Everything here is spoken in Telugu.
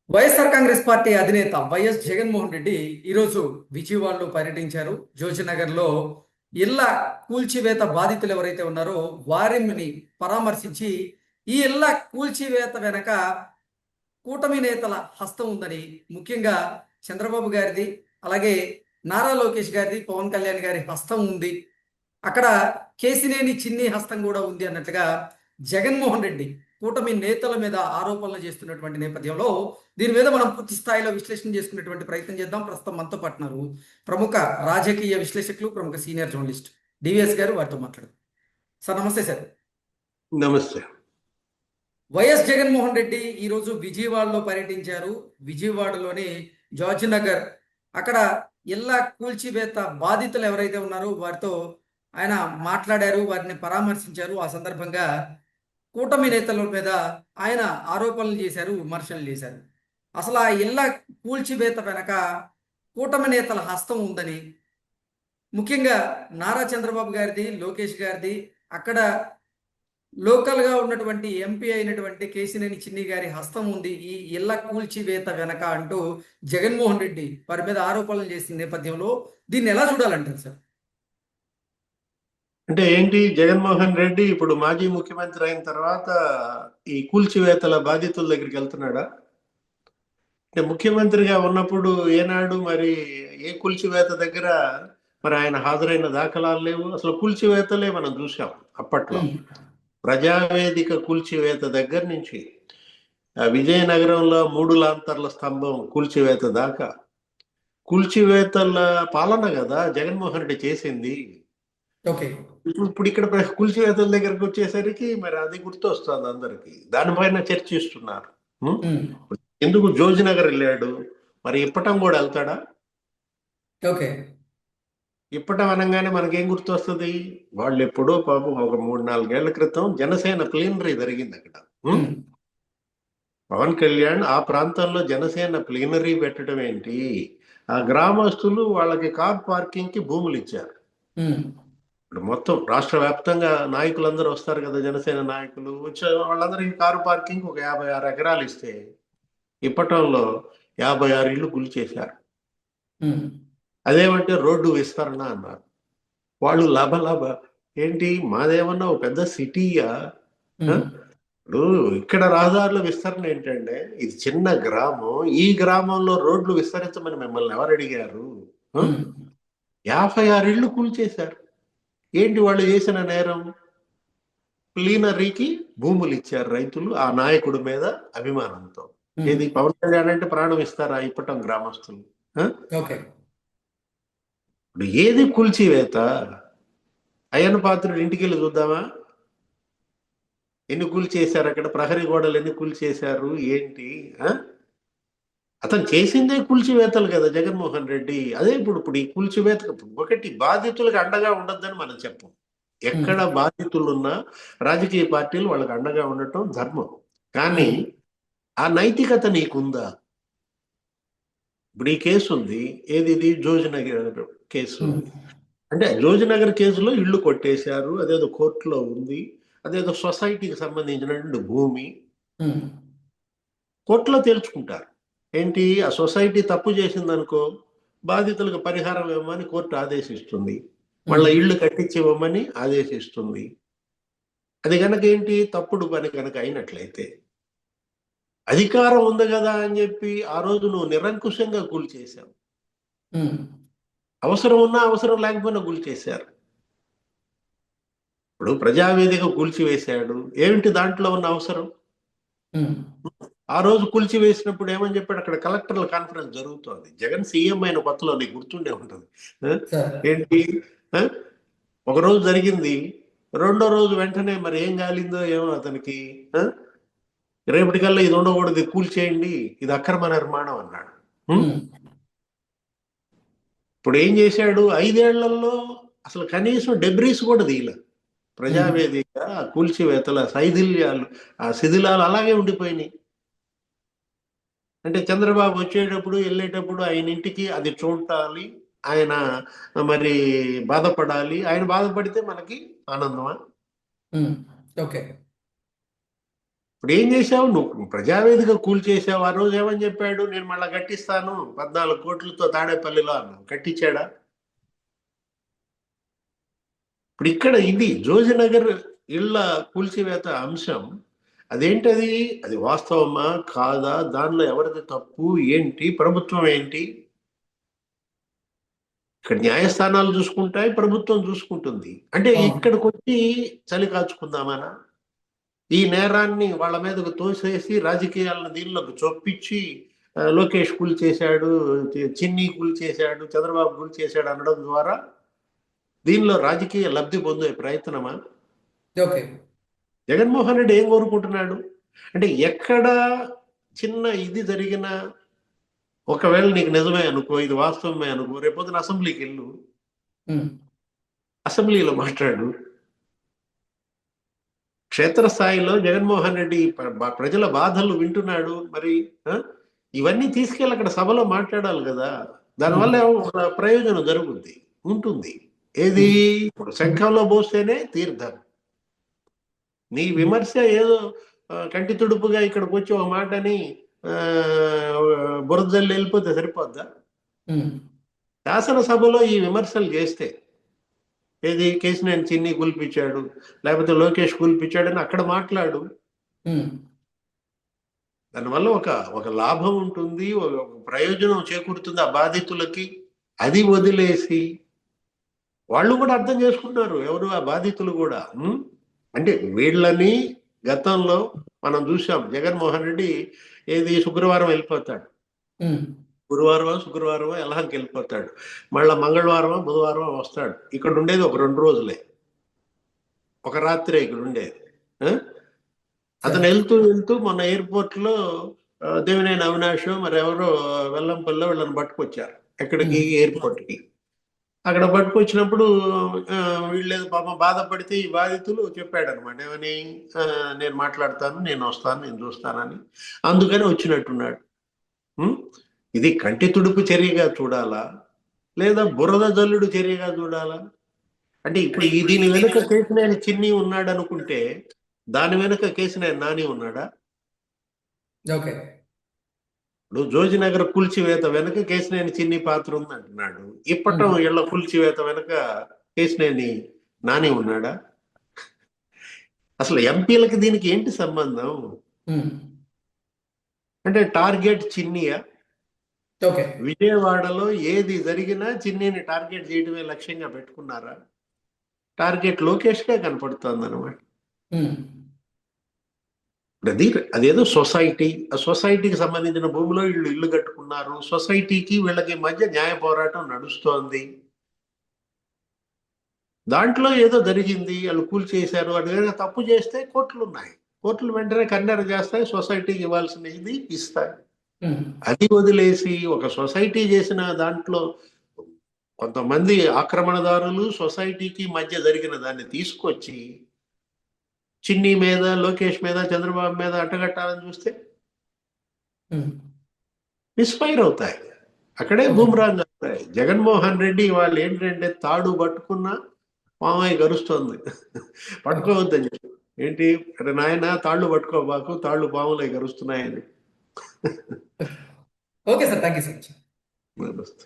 వైఎస్ఆర్ కాంగ్రెస్ పార్టీ అధినేత వైఎస్ జగన్మోహన్ రెడ్డి ఈరోజు విజయవాడలో పర్యటించారు. జోషినగర్లో ఇళ్ల కూల్చివేత బాధితులు ఎవరైతే ఉన్నారో వారిని పరామర్శించి ఈ ఇళ్ల కూల్చివేత వెనక కూటమి నేతల హస్తం ఉందని, ముఖ్యంగా చంద్రబాబు గారిది, అలాగే నారా లోకేష్ గారిది, పవన్ కళ్యాణ్ గారి హస్తం ఉంది, అక్కడ కేసినేని చిన్ని హస్తం కూడా ఉంది అన్నట్లుగా జగన్మోహన్ రెడ్డి కూటమి నేతల మీద ఆరోపణలు చేస్తున్నటువంటి నేపథ్యంలో దీని మీద మనం పూర్తి స్థాయిలో విశ్లేషణ చేసుకునేటువంటి ప్రయత్నం చేద్దాం. ప్రస్తుతం మనతో పాటున్నారు ప్రముఖ రాజకీయ విశ్లేషకులు, ప్రముఖ సీనియర్ జర్నలిస్ట్ డివిఎస్ గారు. వారితో మాట్లాడదాం. సార్ నమస్తే. సార్ నమస్తే. వైఎస్ జగన్మోహన్ రెడ్డి ఈరోజు విజయవాడలో పర్యటించారు. విజయవాడలోని జార్జ్ నగర్, అక్కడ ఇళ్ల కూల్చివేత బాధితులు ఎవరైతే ఉన్నారో వారితో ఆయన మాట్లాడారు, వారిని పరామర్శించారు. ఆ సందర్భంగా కూటమి నేతల మీద ఆయన ఆరోపణలు చేశారు, విమర్శలు చేశారు. అసలు ఆ ఇళ్ల కూల్చివేత వెనక కూటమి నేతల హస్తం ఉందని, ముఖ్యంగా నారా చంద్రబాబు గారిది, లోకేష్ గారిది, అక్కడ లోకల్గా ఉన్నటువంటి ఎంపీ అయినటువంటి కేసినేని చిన్ని గారి హస్తం ఉంది ఈ ఇళ్ల కూల్చివేత వెనక అంటూ జగన్మోహన్ రెడ్డి వారి మీద ఆరోపణలు చేసిన నేపథ్యంలో దీన్ని ఎలా చూడాలంటారు సార్? అంటే ఏంటి, జగన్మోహన్ రెడ్డి ఇప్పుడు మాజీ ముఖ్యమంత్రి అయిన తర్వాత ఈ కూల్చివేతల బాధితుల దగ్గరికి వెళ్తున్నాడా? అంటే ముఖ్యమంత్రిగా ఉన్నప్పుడు ఏనాడు మరి ఏ కూల్చివేత దగ్గర మరి ఆయన హాజరైన దాఖలాలు లేవు. అసలు కూల్చివేతలే మనం చూసాం అప్పట్లో. ప్రజావేదిక కూల్చివేత దగ్గర నుంచి విజయనగరంలో 3 లాంతర్ల స్తంభం కూల్చివేత దాకా కూల్చివేతల పాలన కదా జగన్మోహన్ రెడ్డి చేసింది. ఇప్పుడు ఇక్కడ కూల్చివేతల దగ్గరకు వచ్చేసరికి మరి అది గుర్తొస్తుంది అందరికి. దానిపైన చర్చిస్తున్నారు. ఎందుకు జోజ్ నగర్ వెళ్ళాడు, మరి ఇప్పటం కూడా వెళ్తాడా? ఇప్పటం అనగానే మనకేం గుర్తొస్తుంది? వాళ్ళు ఎప్పుడో పాపం ఒక 3-4 ఏళ్ల క్రితం జనసేన ప్లీనరీ జరిగింది అక్కడ. పవన్ కళ్యాణ్ ఆ ప్రాంతంలో జనసేన ప్లీనరీ పెట్టడం ఏంటి, ఆ గ్రామస్తులు వాళ్ళకి కార్ పార్కింగ్ కి భూములు ఇచ్చారు. ఇప్పుడు మొత్తం రాష్ట్ర వ్యాప్తంగా నాయకులందరూ వస్తారు కదా, జనసేన నాయకులు వచ్చే వాళ్ళందరికీ కారు పార్కింగ్ ఒక 56 ఎకరాలు ఇస్తే ఇప్పటంలో 56 ఇళ్ళు గురి చేశారు. అదేమంటే రోడ్డు విస్తరణ అన్నారు. వాళ్ళు లాభ ఏంటి, మాదేమన్నా ఒక పెద్ద సిటీయా? ఇప్పుడు ఇక్కడ రహదారుల విస్తరణ ఏంటంటే, ఇది చిన్న గ్రామం, ఈ గ్రామంలో రోడ్లు విస్తరించమని మిమ్మల్ని ఎవరు అడిగారు? 56 ఇళ్ళు కూల్చేశారు. ఏంటి వాళ్ళు చేసిన నేరం? ప్లీనరీకి భూములు ఇచ్చారు రైతులు ఆ నాయకుడి మీద అభిమానంతో. ఏది పవన్ కళ్యాణ్ అంటే ప్రాణం ఇస్తారా ఇప్పటం గ్రామస్తులు? ఇప్పుడు ఏది కూల్చివేత? అయ్యన్న పాత్రుడు ఇంటికి వెళ్ళి చూద్దామా, ఎన్ని కూల్చేశారు అక్కడ, ప్రహరీ గోడలు ఎన్ని కూల్చేశారు ఏంటి? అతను చేసిందే కూల్చివేతలు కదా జగన్మోహన్ రెడ్డి. అదే ఇప్పుడు ఈ కూల్చివేత ఒకటి బాధితులకు అండగా ఉండొద్దని మనం చెప్పం. ఎక్కడ బాధితులున్నా రాజకీయ పార్టీలు వాళ్ళకి అండగా ఉండటం ధర్మం. కానీ ఆ నైతికత నీకుందా? ఇప్పుడు ఈ కేసు ఉంది, ఏది ఇది జోజినగర్ కేసు. అంటే జోజినగర్ కేసులో ఇళ్ళు కొట్టేశారు, అదేదో కోర్టులో ఉంది, అదేదో సొసైటీకి సంబంధించినటువంటి భూమి. కోర్టులో తేల్చుకుంటారు. ఏంటి, ఆ సొసైటీ తప్పు చేసిందనుకో బాధితులకు పరిహారం ఇవ్వమని కోర్టు ఆదేశిస్తుంది, మళ్ళీ ఇళ్ళు కట్టించి ఇవ్వమని ఆదేశిస్తుంది. అది కనుక ఏంటి, తప్పుడు పని కనుక అయినట్లయితే అధికారం ఉంది కదా అని చెప్పి ఆ రోజు నువ్వు నిరంకుశంగా కూల్చేశావు. అవసరం ఉన్నా అవసరం లేకపోయినా కూల్చేశారు. ఇప్పుడు ప్రజావేదిక కూల్చివేశాడు, ఏమిటి దాంట్లో ఉన్న అవసరం? ఆ రోజు కూల్చివేసినప్పుడు ఏమని చెప్పాడు, అక్కడ కలెక్టర్ల కాన్ఫరెన్స్ జరుగుతోంది, జగన్ సీఎం అయిన కొత్తలో, నీకు గుర్తుండే ఉంటుంది. ఏంటి, ఒక రోజు జరిగింది, రెండో రోజు వెంటనే మరి ఏం కాలిందో ఏమో అతనికి, రేపటికల్లా ఇది ఉండకూడదు, కూల్చేయండి, ఇది అక్రమ నిర్మాణం అన్నాడు. ఇప్పుడు ఏం చేశాడు, 5 ఏళ్లలో అసలు కనీసం డెబ్రీస్ కూడా తీయలే. ప్రజావేదిక కూల్చివేతల శైథిల్యాలు, ఆ శిథిలాలు అలాగే ఉండిపోయినాయి. అంటే చంద్రబాబు వచ్చేటప్పుడు వెళ్ళేటప్పుడు ఆయన ఇంటికి అది చూడాలి, ఆయన మరి బాధపడాలి. ఆయన బాధపడితే మనకి ఆనందమా? ఓకే. ఇప్పుడు ఏం చేశావు నువ్వు? ప్రజావేదిక కూల్చేసావు. ఆ రోజు ఏమని చెప్పాడు? నేను మళ్ళా కట్టిస్తాను 14 కోట్లతో తాడేపల్లిలో అన్నావు. కట్టించాడా? ఇప్పుడు ఇక్కడ ఇది జోజినగర్ ఇళ్ల కూల్చివేత అంశం, అదేంటది? అది వాస్తవమా కాదా? దానిలో ఎవరిది తప్పు ఏంటి? ప్రభుత్వం ఏంటి? ఇక్కడ న్యాయస్థానాలు చూసుకుంటాయి, ప్రభుత్వం చూసుకుంటుంది. అంటే అవును. ఇక్కడికి వచ్చి చలి కాచుకుందామనా? ఈ నేరాన్ని వాళ్ళ మీదకు తోసేసి రాజకీయాలను దీనిలోకి చొప్పించి లోకేష్ కూల్ చేశాడు, చిన్ని కూల్ చేశాడు, చంద్రబాబు కూల్ చేశాడు అనడం ద్వారా దీనిలో రాజకీయ లబ్ధి పొందే ప్రయత్నమా? ఓకే. జగన్మోహన్ రెడ్డి ఏం కోరుకుంటున్నాడు అంటే, ఎక్కడ చిన్న ఇది జరిగినా, ఒకవేళ నీకు నిజమే అనుకో, ఇది వాస్తవమే అనుకో, రేపొద్దున అసెంబ్లీకి వెళ్ళు, ఉమ్. అసెంబ్లీలో మాట్లాడు. క్షేత్రస్థాయిలో జగన్మోహన్ రెడ్డి ప్రజల బాధలు వింటున్నాడు. మరి ఆ? ఇవన్నీ తీసుకెళ్ళి అక్కడ సభలో మాట్లాడాలి కదా. దానివల్ల ఒక ప్రయోజనం జరుగుద్ది, ఉంటుంది. ఏది? ఇప్పుడు శంఖంలో పోస్తేనే తీర్థం. నీ విమర్శ ఏదో కంటి తుడుపుగా ఇక్కడికి వచ్చి ఒక మాటని బురదల్లి వెళ్ళిపోతే సరిపోద్దా? ఉమ్. శాసనసభలో ఈ విమర్శలు చేస్తే, ఏది కేసినేని చిన్ని కూల్పించాడు, లేకపోతే లోకేష్ కూల్పించాడని అక్కడ మాట్లాడు. ఉమ్. దానివల్ల ఒక ఒక లాభం ఉంటుంది, ఒక ప్రయోజనం చేకూరుతుంది ఆ బాధితులకి. అది వదిలేసి వాళ్ళు కూడా అర్థం చేసుకుంటారు, ఎవరు ఆ బాధితులు కూడా. అంటే వీళ్ళని గతంలో మనం చూసాం. జగన్మోహన్ రెడ్డి ఏది శుక్రవారం వెళ్ళిపోతాడు, ఉమ్. గురువారం శుక్రవారం ఎల్హాకి వెళ్ళిపోతాడు, మళ్ళా మంగళవారం బుధవారం వస్తాడు. ఇక్కడ ఉండేది ఒక 2 రోజులే, ఒక రాత్రే ఇక్కడ ఉండేది. అతను వెళ్తూ వెళ్తూ మొన్న ఎయిర్పోర్ట్ లో దేవినేని అవినాష్ మరి ఎవరో వెల్లంపల్లిలో వీళ్ళని పట్టుకొచ్చారు ఎక్కడికి, ఎయిర్పోర్ట్ కి. అక్కడ పట్టుకొచ్చినప్పుడు వీళ్ళేదో పాపం బాధపడితే ఈ బాధితులు చెప్పాడు అనమాట, ఏమని? నేను మాట్లాడతాను, నేను వస్తాను, నేను చూస్తానని. అందుకని వచ్చినట్టున్నాడు. ఇది కంటి తుడుపు చర్యగా చూడాలా, లేదా బురద జల్లుడు చర్యగా చూడాలా? అంటే ఇప్పుడు దీని వెనుక కేసినేని చిన్ని ఉన్నాడు అనుకుంటే, దాని వెనుక కేసినేని నాని ఉన్నాడా? ఓకే. ఇప్పుడు జోజినగర్ కూల్చివేత వెనుక కేసినేని చిన్ని పాత్ర ఉంది అంటున్నాడు. ఇప్పటం ఇళ్ల కూల్చివేత వెనుక కేసినేని నాని ఉన్నాడా? అసలు ఎంపీలకి దీనికి ఏంటి సంబంధం? అంటే టార్గెట్ చిన్నియా? ఓకే. విజయవాడలో ఏది జరిగినా చిన్నిని టార్గెట్ చేయడమే లక్ష్యంగా పెట్టుకున్నారా? టార్గెట్ లోకేష్ గా కనపడుతుంది అనమాట. అదేదో సొసైటీ, ఆ సొసైటీకి సంబంధించిన భూమిలో వీళ్ళు ఇల్లు కట్టుకున్నారు. సొసైటీకి వీళ్ళకి మధ్య న్యాయ పోరాటం నడుస్తోంది. దాంట్లో ఏదో జరిగింది, వాళ్ళు కూల్చేశారు, అది తప్పు చేస్తే కోర్టులు ఉన్నాయి. కోర్టులు వెంటనే కన్నెర చేస్తాయి, సొసైటీకి ఇవ్వాల్సిన ఇది ఇస్తాయి. అది వదిలేసి ఒక సొసైటీ చేసిన దాంట్లో కొంతమంది ఆక్రమణదారులు సొసైటీకి మధ్య జరిగిన దాన్ని తీసుకొచ్చి చిన్ని మీద, లోకేష్ మీద, చంద్రబాబు మీద అట్టగట్టాలని చూస్తే మిస్ఫైర్ అవుతాయి. అక్కడే బూమరాంగ్ అవుతాయి. జగన్మోహన్ రెడ్డి వాళ్ళు ఏంటంటే తాడు పట్టుకున్న పామయ్య గరుస్తోంది, పట్టుకోవద్దని చెప్పి. ఏంటి అంటే, నాయన తాళ్ళు పట్టుకోబాకు, తాళ్ళు పాములై గరుస్తున్నాయని. Okay sir, thank you so much. నమస్తే.